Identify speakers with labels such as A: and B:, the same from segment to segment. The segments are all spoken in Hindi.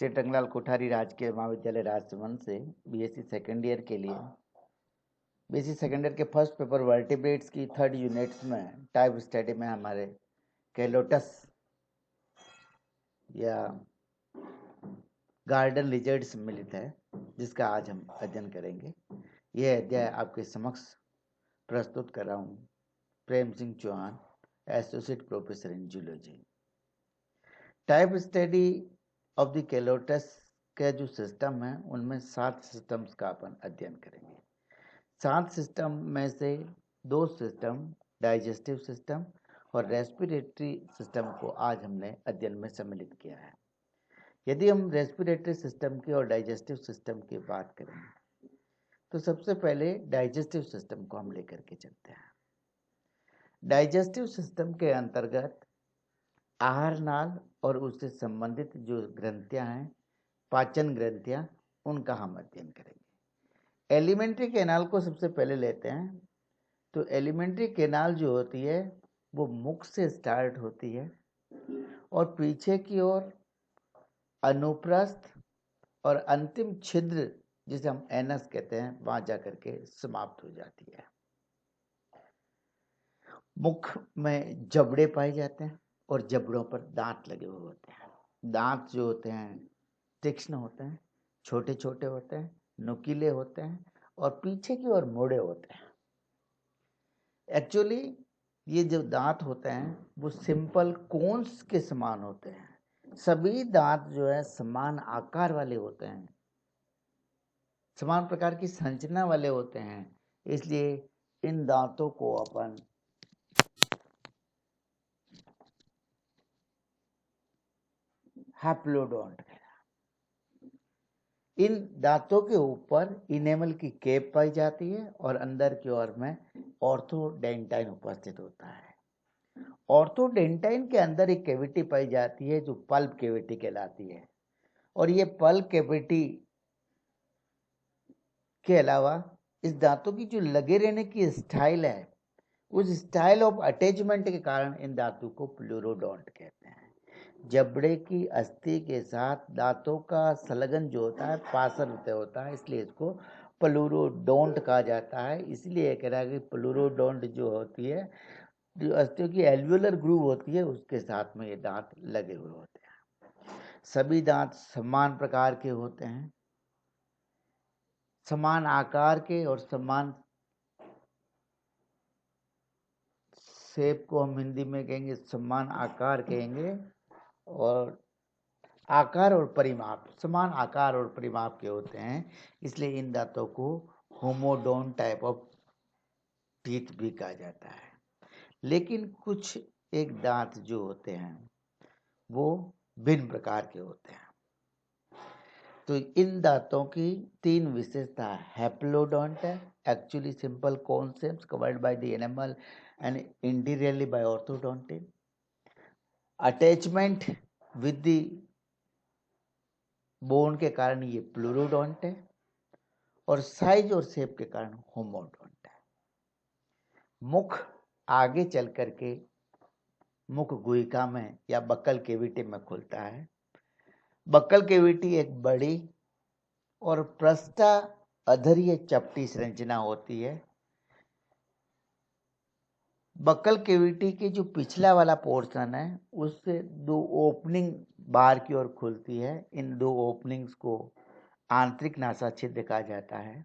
A: श्री टंगलाल कोठारी राजकीय महाविद्यालय राजसमंद से बीएससी सेकेंड ईयर के लिए बीएससी सेकेंड ईयर के फर्स्ट पेपर वर्टिब्रेट्स की थर्ड यूनिट्स में टाइप स्टडी में हमारे कैलोटस या गार्डन लिजर्ड सम्मिलित है, जिसका आज हम अध्ययन करेंगे। यह अध्याय आपके समक्ष प्रस्तुत कर रहा हूँ Prem Singh Chauhan, associate professor in zoology. Type study of the Calotes का जो सिस्टम है उनमें 7 सिस्टम्स का अपन अध्ययन करेंगे। 7 सिस्टम में से 2 सिस्टम डाइजेस्टिव सिस्टम और रेस्पिरेटरी सिस्टम को आज हमने अध्ययन में सम्मिलित किया है। यदि हम रेस्पिरेटरी सिस्टम की और डाइजेस्टिव सिस्टम की बात करें तो सबसे पहले डाइजेस्टिव सिस्टम को हम लेकर के चलते हैं। डाइजेस्टिव सिस्टम के अंतर्गत आहार नाल और उससे संबंधित जो ग्रंथियां हैं, पाचन ग्रंथियां, उनका हम अध्ययन करेंगे। एलिमेंट्री कैनाल को सबसे पहले लेते हैं। तो एलिमेंट्री कैनाल जो होती है वो मुख से स्टार्ट होती है और पीछे की ओर अनुप्रस्थ और अंतिम छिद्र जिसे हम एनस कहते हैं वहां जाकर के समाप्त हो जाती है। मुख में जबड़े पाए जाते हैं और जबड़ों पर दांत लगे हुए होते हैं। दांत जो होते हैं तीक्ष्ण होते हैं, छोटे छोटे होते हैं, नुकीले होते हैं और पीछे की ओर मुड़े होते हैं। एक्चुअली ये जो दांत होते हैं वो सिंपल कोन्स के समान होते हैं। सभी दांत जो है समान आकार वाले होते हैं, समान प्रकार की संरचना वाले होते हैं, इसलिए इन दांतों को अपन हैप्लोडोंट कहते हैं। इन दांतों के ऊपर इनेमल की केप पाई जाती है और अंदर की ओर में ऑर्थोडेंटाइन उपस्थित होता है। ऑर्थोडेंटाइन के अंदर एक कैविटी पाई जाती है जो पल्प कैविटी कहलाती है। और ये पल्प कैविटी के अलावा इस दांतों की जो लगे रहने की स्टाइल है, उस स्टाइल ऑफ अटैचमेंट के कारण इन दांतों को प्लूरोडोंट कहते हैं। जबड़े की अस्थि के साथ दांतों का संलग्न जो होता है पार्श्व होता है, इसलिए इसको प्लूरोडोंट कहा जाता है। इसलिए कह रहा है कि प्लूरोडोंट जो होती है, जो अस्थियों की एल्वियोलर ग्रूव होती है, उसके साथ में ये दांत लगे हुए होते हैं। सभी दांत समान प्रकार के होते हैं, समान आकार के और समान शेप को हम हिंदी में कहेंगे समान आकार कहेंगे, और आकार और परिमाप समान आकार और परिमाप के होते हैं। इसलिए इन दांतों को होमोडोंट टाइप ऑफ टीथ भी कहा जाता है। लेकिन कुछ एक दांत जो होते हैं वो भिन्न प्रकार के होते हैं। तो इन दांतों की 3 विशेषता हैप्लोडोंट है, actually simple concepts covered by the animal and interiorly by orthodontin, attachment with the bone के कारण ये प्लूरोडोंट है, और साइज और शेप के कारण होमोडोंट है। मुख आगे चल करके मुख गुहिका में या बक्कल कैविटी में खुलता है। बक्कल कैविटी एक बड़ी और प्रस्था अधरीय चपटी संरचना होती है। बक्कल कैविटी के जो पिछला वाला पोर्शन है उससे 2 ओपनिंग बाहर की ओर खुलती है। इन 2 ओपनिंग्स को आंतरिक नासा छिद्र कहा जाता है।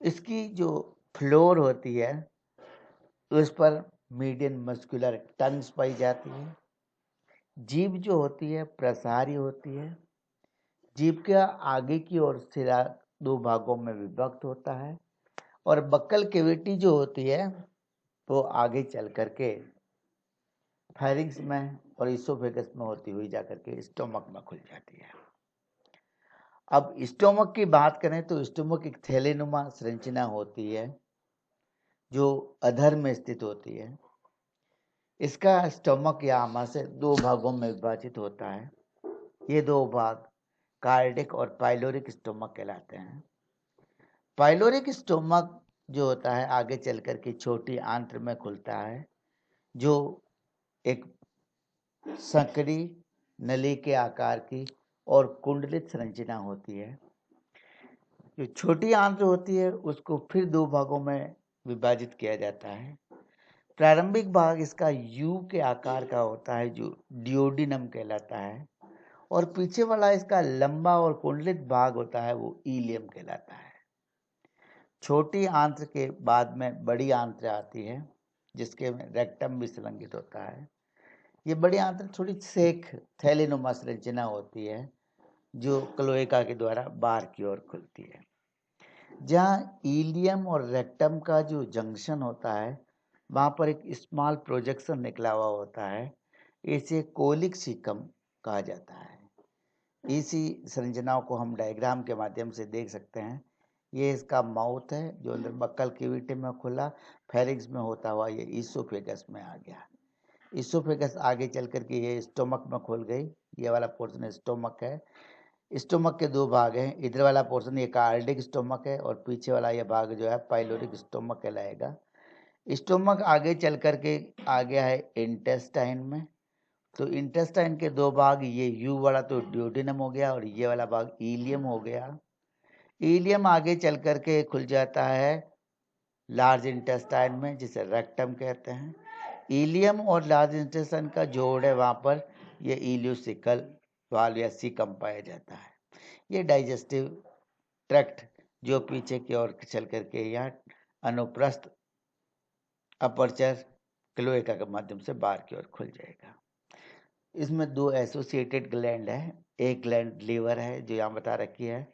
A: इसकी जो फ्लोर होती है उस पर मीडियन मस्कुलर टंग्स पाई जाती है। जीभ जो होती है प्रसारी होती है। जीभ के आगे की ओर सिरा 2 भागों में विभक्त होता है, और बक्कल कैविटी जो होती है वो आगे चल करके फायरिंग्स में और इसोफेगस में होती हुई जाकर के स्टोमक में खुल जाती है। अब स्टोमक की बात करें तो स्टोमक एक थैलेनुमा संरचना होती है जो अधर में स्थित होती है। इसका स्टोमक या आमाशय 2 भागों में विभाजित होता है। ये 2 भाग कार्डिक और पाइलोरिक स्टोमक कहलाते हैं। पाइलोरिक स्टोमक जो होता है आगे चल कर के छोटी आंत्र में खुलता है, जो एक संकरी नली के आकार की और कुंडलित संरचना होती है। जो छोटी आंत्र होती है उसको फिर दो भागों में विभाजित किया जाता है। प्रारंभिक भाग इसका यू के आकार का होता है जो डियोडिनम कहलाता है, और पीछे वाला इसका लंबा और कुंडलित भाग होता है वो इलियम कहलाता है। छोटी आंत्र के बाद में बड़ी आंत्र आती है जिसके में रेक्टम भी संलग्नित होता है। ये बड़ी आंत्र थोड़ी सेक थैलीनुमा संरचना होती है जो क्लोएका के द्वारा बाहर की ओर खुलती है। जहाँ इलियम और रेक्टम का जो जंक्शन होता है वहाँ पर एक स्मॉल प्रोजेक्शन निकला हुआ होता है, इसे कोलिक सीकम कहा जाता है। इसी संरचनाओं को हम डायग्राम के माध्यम से देख सकते हैं। ये इसका माउथ है जो अंदर बक्कल कैविटी में खुला, फेरिंग्स में होता हुआ ये ईसोफेगस में आ गया। ईसोफेगस आगे चल करके ये स्टोमक में खुल गई। ये वाला पोर्शन स्टोमक है। स्टोमक के दो भाग हैं, इधर वाला पोर्शन ये कार्डिक स्टोमक है और पीछे वाला ये भाग जो है पाइलोरिक स्टोमक कहलाएगा। स्टोमक आगे चल करके आ गया है इंटेस्टाइन में। तो इंटेस्टाइन के दो भाग, ये यू वाला तो ड्यूडेनम हो गया और ये वाला भाग इलियम हो गया। इलियम आगे चल करके खुल जाता है लार्ज इंटेस्टाइन में जिसे रेक्टम कहते हैं। इलियम और लार्ज इंटेस्टाइन का जोड़ है वहाँ पर ये इलियोसिकल वाल्व या सीकम पाया जाता है। ये डाइजेस्टिव ट्रैक्ट जो पीछे की ओर चल करके यहाँ अनुप्रस्थ अपर्चर क्लोएका के माध्यम से बाहर की ओर खुल जाएगा। इसमें दो एसोसिएटेड ग्लैंड है। एक ग्लैंड लीवर है जो यहाँ बता रखी है।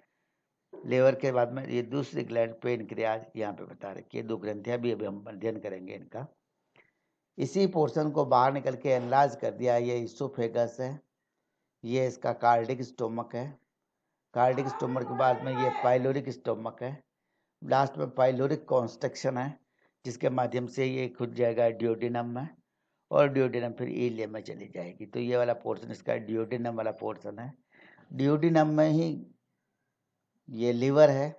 A: लीवर के बाद में ये दूसरी ग्लैंड पेनक्रियाज यहाँ पे बता रखी है। दो ग्रंथियाँ भी अभी हम अध्ययन करेंगे इनका। इसी पोर्शन को बाहर निकल के एनलार्ज कर दिया। ये इसोफेगस है, ये इसका कार्डिक स्टोमक है। कार्डिक स्टोमक के बाद में ये पाइलोरिक स्टोमक है। लास्ट में पाइलोरिक कॉन्स्ट्रक्शन है जिसके माध्यम से ये खुद जाएगा डियोडिनम में और डियोडिनम फिर इलियम में चली जाएगी। तो ये वाला पोर्शन इसका डियोडिनम वाला पोर्शन है। डियोडिनम में ही ये लीवर है।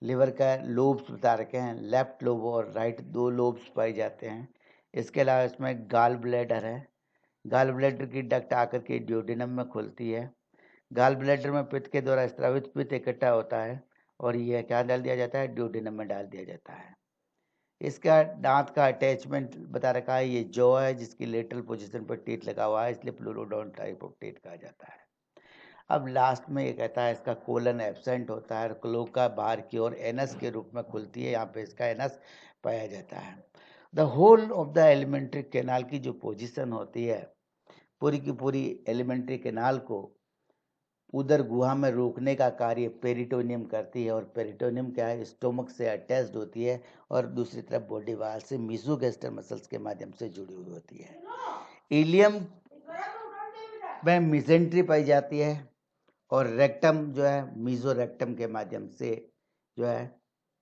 A: लीवर का लोब्स बता रखे हैं, लेफ्ट लोब और राइट दो लोब्स पाए जाते हैं। इसके अलावा इसमें गाल ब्लैडर है। गाल ब्लैडर की डक्ट आकर के डियोडिनम में खुलती है। गाल ब्लैडर में पित्त के द्वारा स्रावित पित्त इकट्ठा होता है और यह क्या डाल दिया जाता है, डियोडिनम में डाल दिया जाता है। इसका दांत का अटैचमेंट बता रखा है, ये जॉ है जिसकी लेटरल पोजीशन पर टीथ लगा हुआ है, इसलिए प्लूरोडोंट टाइप ऑफ टीथ कहा जाता है। अब लास्ट में ये कहता है इसका कोलन एब्सेंट होता है, क्लोका बाहर की ओर एनस के रूप में खुलती है, यहाँ पे इसका एनस पाया जाता है। The whole of the alimentary canal की जो पोजीशन होती है, पूरी की पूरी एलिमेंट्री कैनाल को उधर गुहा में रोकने का कार्य पेरिटोनियम करती है। और पेरिटोनियम क्या है, स्टोमक से अटैच्ड होती है और दूसरी तरफ बॉडी वाल से मीसोगैस्ट्रल मसल्स के माध्यम से जुड़ी हुई होती है। इलियम में मिसेंट्री पाई जाती है और रेक्टम जो है मीजो रेक्टम के माध्यम से जो है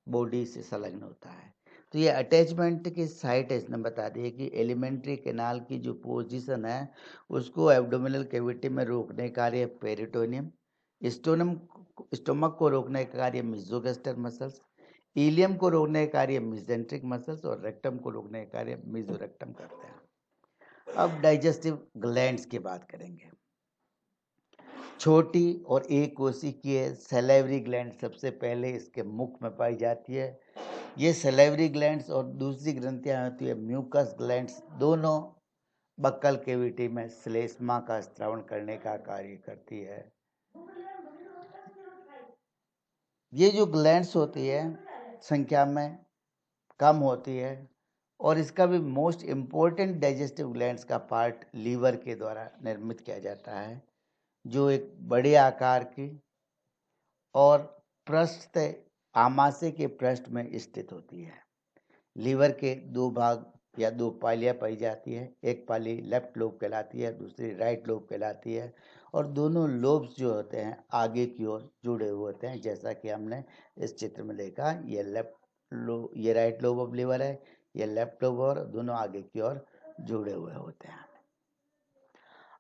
A: बॉडी से संलग्न होता है। तो ये अटैचमेंट की साइट है, इसने बता दी है कि एलिमेंट्री कैनाल की जो पोजीशन है उसको एब्डोमिनल कैविटी में रोकने का कार्य पेरिटोनियम, स्टोमक को रोकने का कार्य मीजोगैस्ट्रल मसल्स, इलियम को रोकने का कार्य मिसेंट्रिक मसल्स और रेक्टम को रोकने का कार्य मीजोरेक्टम करते हैं। अब डाइजेस्टिव ग्लैंड्स की बात करेंगे। छोटी और एक कोशिकीय सैलिवरी ग्लैंड सबसे पहले इसके मुख में पाई जाती है। ये सैलिवरी ग्लैंड्स और दूसरी ग्रंथियां होती है म्यूकस ग्लैंड्स, दोनों बक्कल कैविटी में श्लेष्मा का स्त्रावण करने का कार्य करती है। ये जो ग्लैंड्स होती है संख्या में कम होती है और इसका भी मोस्ट इम्पोर्टेंट डाइजेस्टिव ग्लैंड्स का पार्ट लीवर के द्वारा निर्मित किया जाता है, जो एक बड़े आकार की और पृष्ठ आमाशय के पृष्ठ में स्थित होती है। लीवर के दो भाग या दो पालियां पाई जाती है। एक पाली लेफ्ट लोब कहलाती है, दूसरी राइट लोब कहलाती है और दोनों लोब्स जो होते हैं आगे की ओर जुड़े हुए होते हैं, जैसा कि हमने इस चित्र में देखा। ये ये राइट लोब ऑफ लीवर है, ये लेफ्ट लोब और दोनों आगे की ओर जुड़े हुए होते हैं।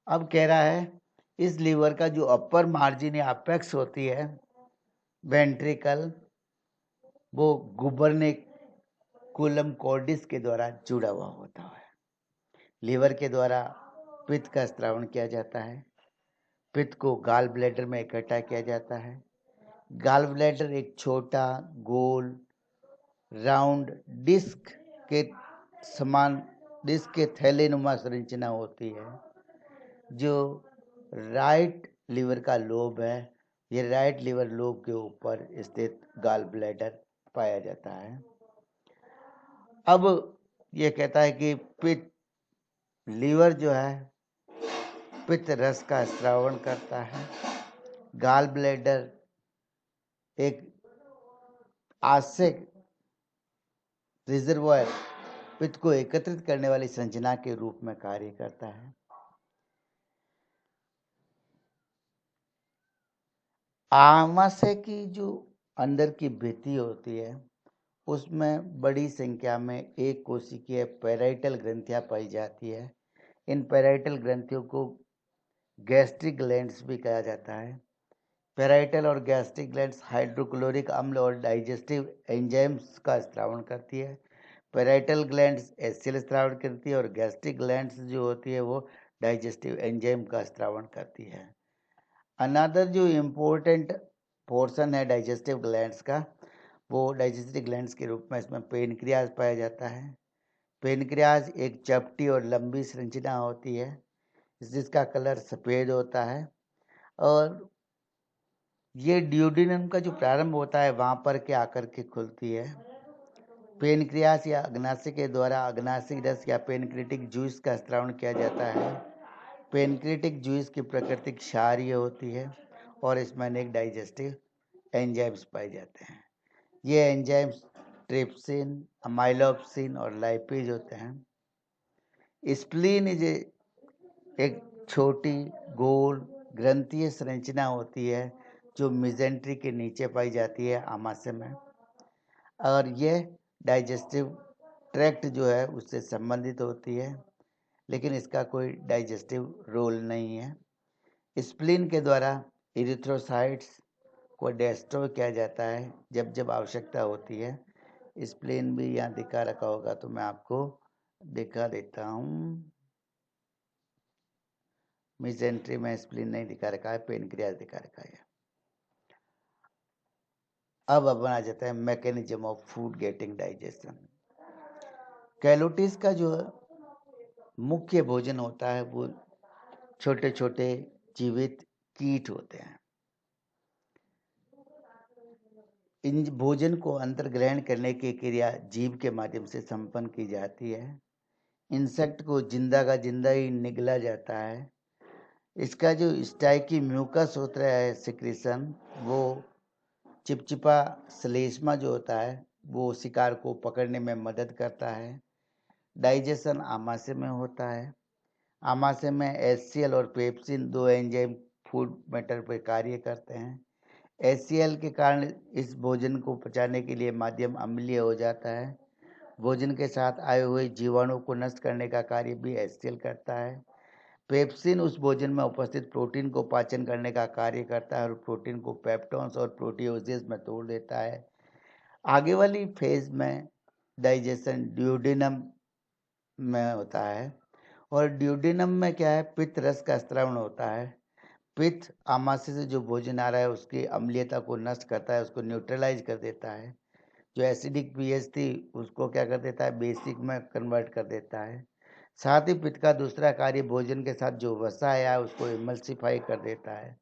A: अब कह रहा है इस लीवर का जो अपर मार्जिन या अपेक्स होती है वेंट्रिकल, वो गुबर्नेकुलम कॉर्डिस के द्वारा जुड़ा हुआ होता है। लीवर के द्वारा पित्त का स्त्रावण किया जाता है। पित्त को गाल ब्लैडर में इकट्ठा किया जाता है। गाल ब्लैडर एक छोटा गोल राउंड डिस्क के समान डिस्क के थैलेनुमा संरचना होती है जो राइट लिवर का लोब है। ये राइट लिवर लोब के ऊपर स्थित गाल ब्लैडर पाया जाता है। अब ये कहता है कि पित्त लीवर जो है पित्त रस का स्रावण करता है। गाल ब्लैडर एक आस्तिक रिजर्वायर पित्त को एकत्रित करने वाली संरचना के रूप में कार्य करता है। आमाशय की जो अंदर की भित्ति होती है उसमें बड़ी संख्या में एक कोशिकीय पैराइटल ग्रंथियां पाई जाती है। इन पैराइटल ग्रंथियों को गैस्ट्रिक ग्लैंड्स भी कहा जाता है। पैराइटल और गैस्ट्रिक ग्लैंड्स हाइड्रोक्लोरिक अम्ल और डाइजेस्टिव एंजाइम्स का स्रावण करती है। पैराइटल ग्लैंड्स एचसीएल स्रावण करती है और गैस्ट्रिक ग्लैंड्स जो होती है वो डाइजेस्टिव एंजाइम का स्रावण करती है। अनदर जो इम्पोर्टेंट पोर्शन है डाइजेस्टिव ग्लैंड्स का वो डाइजेस्टिव ग्लैंड्स के रूप में इसमें पेनक्रियाज पाया जाता है। पेनक्रियाज एक चपटी और लंबी संरचना होती है जिसका कलर सफ़ेद होता है और ये ड्यूडेनम का जो प्रारंभ होता है वहाँ पर के आकर के खुलती है। पेनक्रियास या अग्नाशय के द्वारा अग्नाशिक रस या पेनक्रेटिक जूस का स्रावण किया जाता है। पेनक्रेटिक जूस की प्रकृति क्षारीय होती है और इसमें अनेक डाइजेस्टिव एंजाइम्स पाए जाते हैं। ये एंजाइम्स ट्रिप्सिन, अमाइलोप्सिन और लाइपेज होते हैं। स्प्लीन एक छोटी गोल ग्रंथीय संरचना होती है जो मिजेंट्री के नीचे पाई जाती है आमाशय में और यह डाइजेस्टिव ट्रैक्ट जो है उससे संबंधित होती है लेकिन इसका कोई डाइजेस्टिव रोल नहीं है। स्प्लीन के द्वारा इरिथ्रोसाइट्स को डिस्ट्रॉय किया जाता है जब जब आवश्यकता होती है। स्प्लीन भी यहाँ दिखा रखा होगा तो मैं आपको दिखा देता हूँ। मिजेंट्री में स्प्लीन नहीं दिखा रखा है, पेनक्रियाज दिखा रखा है। अब अपन आ जाता है mechanism of food getting digestion. Calotes का जो मुख्य भोजन होता है वो छोटे छोटे जीवित कीट होते हैं। इन भोजन को अंतर ग्रहण करने की क्रिया जीभ के माध्यम से संपन्न की जाती है। इंसेक्ट को जिंदा का जिंदा ही निगला जाता है। इसका जो स्टाइकी म्यूकस होता है सिक्रीशन वो चिपचिपा श्लेष्मा जो होता है वो शिकार को पकड़ने में मदद करता है। डाइजेशन आमाशय में होता है। आमाशय में एचसीएल और पेप्सिन दो एंजाइम फूड मैटर पर कार्य करते हैं। एचसीएल के कारण इस भोजन को पचाने के लिए माध्यम अम्लीय हो जाता है। भोजन के साथ आए हुए जीवाणु को नष्ट करने का कार्य भी एचसीएल करता है। पेप्सिन उस भोजन में उपस्थित प्रोटीन को पाचन करने का कार्य करता है और प्रोटीन को पेप्टोन्स और प्रोटियोजेज में तोड़ देता है। आगे वाली फेज में डाइजेशन ड्यूडेनम में होता है और ड्यूडेनम में क्या है पित्त रस का स्रावण होता है। पित्त आमाशय से जो भोजन आ रहा है उसकी अम्लीयता को नष्ट करता है, उसको न्यूट्रलाइज कर देता है। जो एसिडिक पीएच थी उसको क्या कर देता है बेसिक में कन्वर्ट कर देता है। साथ ही पित्त का दूसरा कार्य भोजन के साथ जो वसा आया है उसको इमल्सिफाई कर देता है।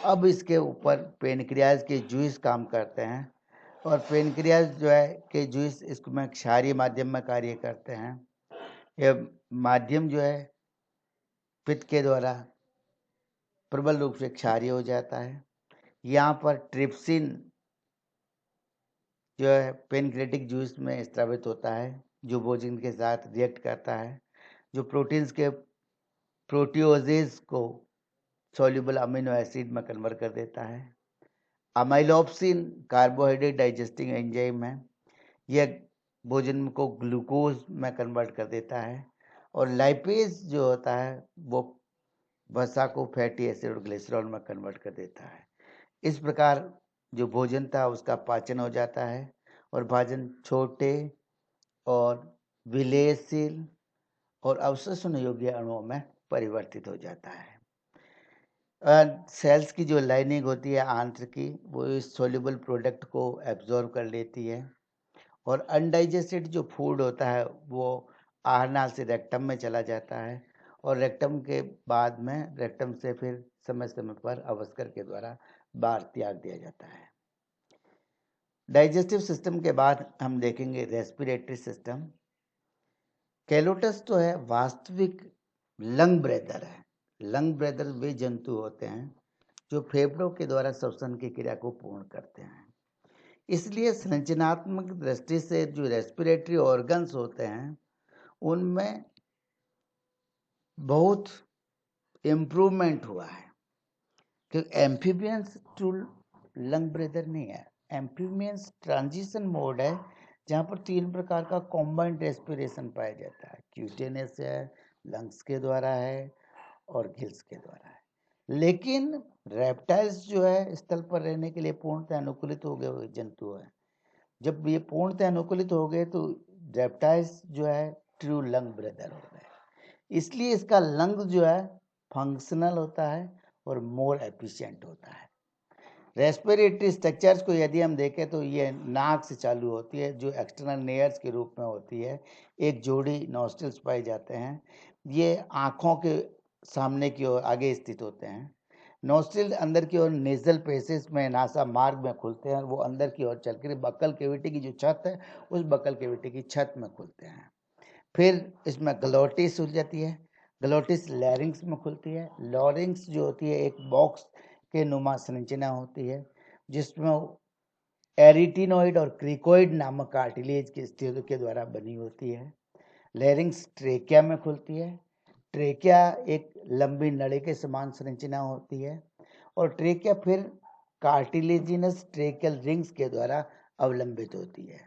A: अब इसके ऊपर पेनक्रियाज के जूस काम करते हैं और पेनक्रियाज जो है के जूस इसमें क्षारीय माध्यम में कार्य करते हैं। यह माध्यम जो है पित्त के द्वारा प्रबल रूप से क्षारीय हो जाता है। यहाँ पर ट्रिप्सिन जो है पेनक्रेटिक जूस में स्रावित होता है जो भोजन के साथ रिएक्ट करता है, जो प्रोटीन्स के प्रोटियोजेज को सॉल्युबल अमीनो एसिड में कन्वर्ट कर देता है। अमाइलोप्सिन कार्बोहाइड्रेट डाइजेस्टिंग एंजाइम है, यह भोजन को ग्लूकोज में कन्वर्ट कर देता है और लाइपेज जो होता है वो वसा को फैटी एसिड और ग्लिसरॉल में कन्वर्ट कर देता है। इस प्रकार जो भोजन था उसका पाचन हो जाता है और भोजन छोटे और विलेयशील और अवशोषण योग्य अणुओं में परिवर्तित हो जाता है। सेल्स की जो लाइनिंग होती है आंत्र की, वो इस सोल्यूबल प्रोडक्ट को एब्जॉर्ब कर लेती है, और अनडाइजेस्टेड जो फूड होता है वो आहार नाल से रेक्टम में चला जाता है, और रेक्टम के बाद में रेक्टम से फिर समय समय पर अवस्कर के द्वारा बाहर त्याग दिया जाता है। डाइजेस्टिव सिस्टम के बाद हम देखेंगे रेस्पिरेटरी सिस्टम। कैलोटस तो है वास्तविक लंग ब्रेदर है। लंग ब्रेदर वे जंतु होते हैं जो फेफड़ों के द्वारा श्वसन की क्रिया को पूर्ण करते हैं। इसलिए संरचनात्मक दृष्टि से जो रेस्पिरेटरी ऑर्गन्स होते हैं उनमें बहुत इम्प्रूवमेंट हुआ है, क्योंकि एम्फीबियंस टू लंग ब्रेदर नहीं है। एम्फीबियंस ट्रांजिशन मोड है जहाँ पर 3 प्रकार का कॉम्बाइंड रेस्पिरेशन पाया जाता है। क्यूटेनियस है, लंग्स के द्वारा है, और गिल्स के द्वारा है। लेकिन रेप्टाइल्स जो है स्थल पर रहने के लिए पूर्णतः अनुकूलित हो गए हुए जंतु है। जब ये पूर्णतः अनुकूलित हो गए तो रेप्टाइल्स जो है ट्रू लंग ब्रेदर हो गए। इसलिए इसका लंग जो है फंक्शनल होता है और मोर एफिशिएंट होता है। रेस्पिरेटरी स्ट्रक्चर्स को यदि हम देखें तो ये नाक से चालू होती है, जो एक्सटर्नल नेयर्स के रूप में होती है। एक जोड़ी नॉस्ट्रिल्स पाए जाते हैं, ये आँखों के सामने की ओर आगे स्थित होते हैं। नॉस्ट्रिल अंदर की ओर नेजल पेसेस में नासा मार्ग में खुलते हैं, वो अंदर की ओर चलकर बक्कल कैविटी की जो छत है उस बक्कल कैविटी की छत में खुलते हैं। फिर इसमें ग्लोटिस खुल जाती है, ग्लोटिस लैरिंग्स में खुलती है। लॉरिंग्स जो होती है एक बॉक्स के नुमा संरचना होती है जिसमें एरिटिनोइड और क्रिकोइड नामक कार्टिलेज के स्थितियों के द्वारा बनी होती है। लैरिंग्स ट्रेकिया में खुलती है। ट्रेकिया एक लंबी नली के समान संरचना होती है, और ट्रेकिया फिर कार्टिलेजिनस ट्रेकियल रिंग्स के द्वारा अवलंबित होती है।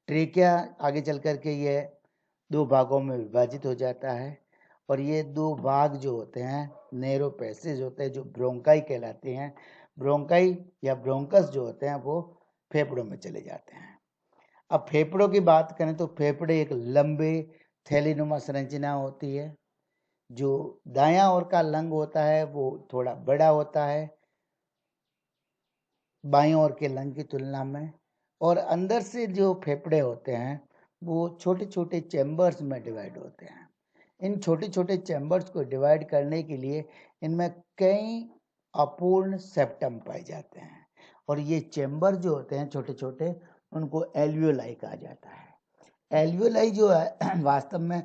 A: ट्रेकिया आगे चल कर के ये 2 भागों में विभाजित हो जाता है, और ये 2 भाग जो होते हैं नैरो पैसेज होते हैं जो ब्रोंकाई कहलाते हैं। ब्रोंकाई या ब्रोंकस जो होते हैं वो फेफड़ों में चले जाते हैं। अब फेफड़ों की बात करें तो फेफड़े एक लंबे थैलीनुमा संरचना होती है। जो दायां ओर का लंग होता है वो थोड़ा बड़ा होता है बाईं ओर के लंग की तुलना में, और अंदर से जो फेफड़े होते हैं वो छोटे छोटे चैम्बर्स में डिवाइड होते हैं। इन छोटे छोटे चैम्बर्स को डिवाइड करने के लिए इनमें कई अपूर्ण सेप्टम पाए जाते हैं, और ये चैम्बर जो होते हैं छोटे छोटे उनको एल्वियोलाई कहा जाता है। एल्वियोलाई जो है वास्तव में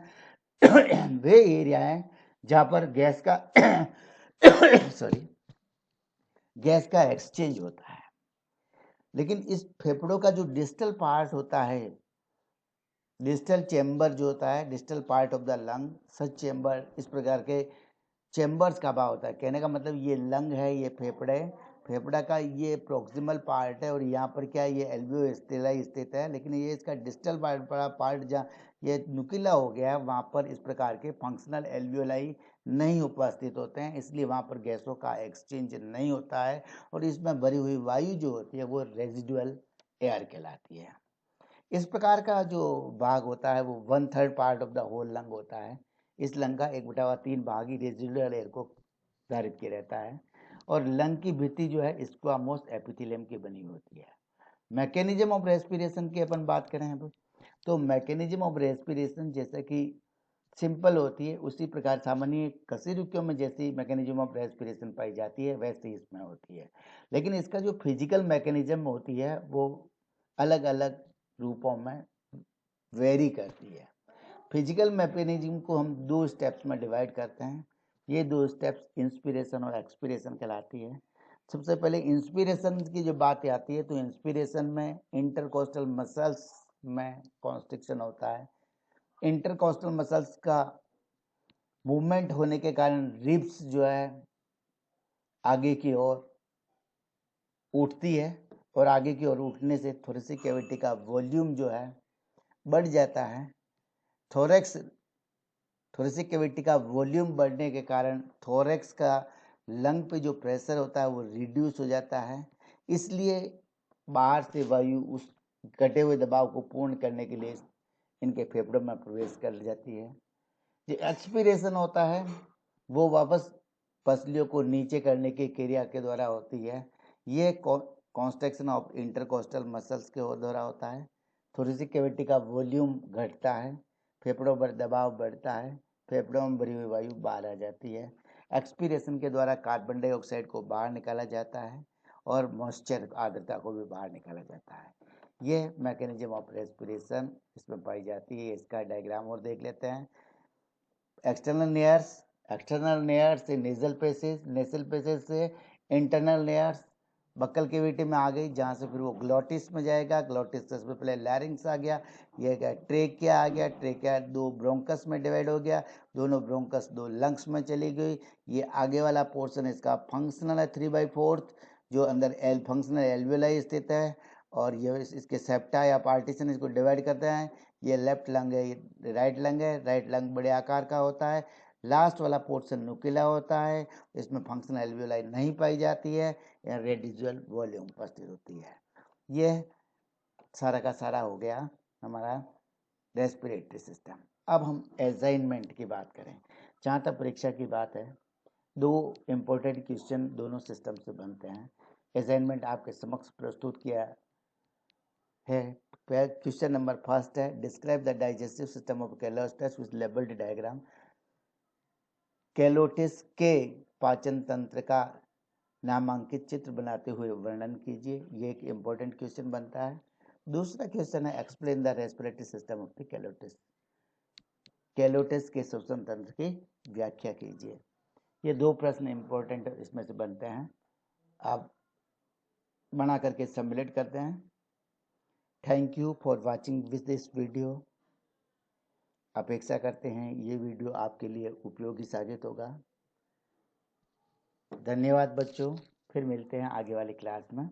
A: वे एरिया है जहाँ पर गैस का गैस का एक्सचेंज होता है। लेकिन इस फेफड़ों का जो डिस्टल पार्ट होता है, डिस्टल चेम्बर जो होता है, distal part of the lung, such chamber, इस प्रकार के चेम्बर्स का भाव होता है। कहने का मतलब ये लंग है, ये फेफड़े, फेफड़ा का ये प्रोक्सिमल पार्ट है, और यहाँ पर क्या ये एल्वियोस्टेलाई स्थित है। लेकिन ये इसका डिस्टल पार्ट जहाँ ये नुकीला हो गया है वहाँ पर इस प्रकार के फंक्शनल एल्वियोलाई नहीं उपस्थित होते हैं, इसलिए वहाँ पर गैसों का एक्सचेंज नहीं होता है, और इसमें भरी हुई वायु जो होती है वो रेजिडुअल एयर कहलाती है। इस प्रकार का जो भाग होता है वो 1/3 part of the whole lung होता है। इस लंग का 1/3 भाग ही रेजिडुअल एयर को धारित किया रहता है, और लंग की भित्ति जो है स्क्वामोस एपिथेलियम की बनी होती है। मैकेनिज्म ऑफ रेस्पिरेशन की अपन बात करें अब, तो मैकेनिज्म ऑफ रेस्पिरेशन जैसे कि सिंपल होती है उसी प्रकार सामान्य कशेरुकियों में जैसी मैकेनिज्म ऑफ रेस्पिरेशन पाई जाती है वैसे इसमें होती है। लेकिन इसका जो फिजिकल मैकेनिज्म होती है वो अलग अलग रूपों में वेरी करती है। फिजिकल मैकेनिज्म को हम 2 स्टेप्स में डिवाइड करते हैं। ये 2 स्टेप्स इंस्पिरेशन और एक्सपिरेशन कहलाती है। सबसे पहले इंस्पिरेशन की जो बात आती है तो इंस्पिरेशन में इंटरकोस्टल मसल्स में कॉन्स्ट्रिक्शन होता है। इंटरकोस्टल मसल्स का मूवमेंट होने के कारण रिब्स जो है आगे की ओर उठती है, और आगे की ओर उठने से थोरेसिक कैविटी का वॉल्यूम जो है बढ़ जाता है। थोरेसिक कैविटी का वॉल्यूम बढ़ने के कारण थोरेक्स का लंग पे जो प्रेशर होता है वो रिड्यूस हो जाता है, इसलिए बाहर से वायु उस घटे हुए दबाव को पूर्ण करने के लिए इनके फेफड़ों में प्रवेश कर जाती है। जो एक्सपीरेशन होता है वो वापस पसलियों को नीचे करने की क्रिया के द्वारा होती है। ये कॉन्स्ट्रक्शन ऑफ इंटरकोस्टल मसल्स के द्वारा होता है। थोरेसिक कैविटी का वॉल्यूम घटता है, फेफड़ों पर दबाव बढ़ता है, फेफड़ों में भरी हुई वायु बाहर आ जाती है। एक्सपीरेशन के द्वारा कार्बन डाइऑक्साइड को बाहर निकाला जाता है और मॉइस्चर आर्द्रता को भी बाहर निकाला जाता है। ये मैकेनिज्म ऑफ रेस्पिरेशन इसमें पाई जाती है। इसका डायग्राम और देख लेते हैं। एक्सटर्नल नेयर्स से नेजल पैसेज, नेजल पैसेज से इंटरनल नेयर्स बक्कल कैविटी में आ गई, जहाँ से फिर वो ग्लोटिस में जाएगा। ग्लोटिस से पहले लैरिंग्स आ गया, ये क्या ट्रेकिया आ गया। ट्रेकिया दो ब्रोंकस में डिवाइड हो गया, दोनों ब्रोंकस दो लंग्स में चली गई। ये आगे वाला पोर्शन इसका फंक्शनल है 3/4, जो अंदर फंक्शनल एल्वेलाई स्थित है, और ये इसके सेप्टा या पार्टीशन इसको डिवाइड करते हैं। ये लेफ्ट लंग है, ये राइट लंग है। राइट लंग बड़े आकार का होता है। लास्ट वाला पोर्शन नुकीला होता है, इसमें फंक्शनल एल्वेलाई नहीं पाई जाती है, या रेडिजुअल वॉल्यूम उपस्थित होती है। ये सारा का सारा हो गया हमारा रेस्पिरेटरी सिस्टम। अब हम असाइनमेंट की बात करें। जहाँ तक परीक्षा की बात है, दो इम्पोर्टेंट क्वेश्चन दोनों सिस्टम से बनते हैं। असाइनमेंट आपके समक्ष प्रस्तुत किया है। क्वेश्चन नंबर फर्स्ट है, describe the digestive system of Calotes with labelled diagram. Calotes के पाचन तंत्र का नामांकित चित्र बनाते हुए वर्णन कीजिए। ये एक इम्पोर्टेंट क्वेश्चन बनता है। दूसरा क्वेश्चन है, explain the respiratory system of the Calotes. Calotes के श्वसन तंत्र की व्याख्या कीजिए। ये दो प्रश्न इम्पोर्टेंट इसमें से बनते हैं। आप बना करके सम्मिलित करते हैं। Thank you for watching this video. अपेक्षा करते हैं ये वीडियो आपके लिए उपयोगी साबित होगा। धन्यवाद बच्चों, फिर मिलते हैं आगे वाली क्लास में।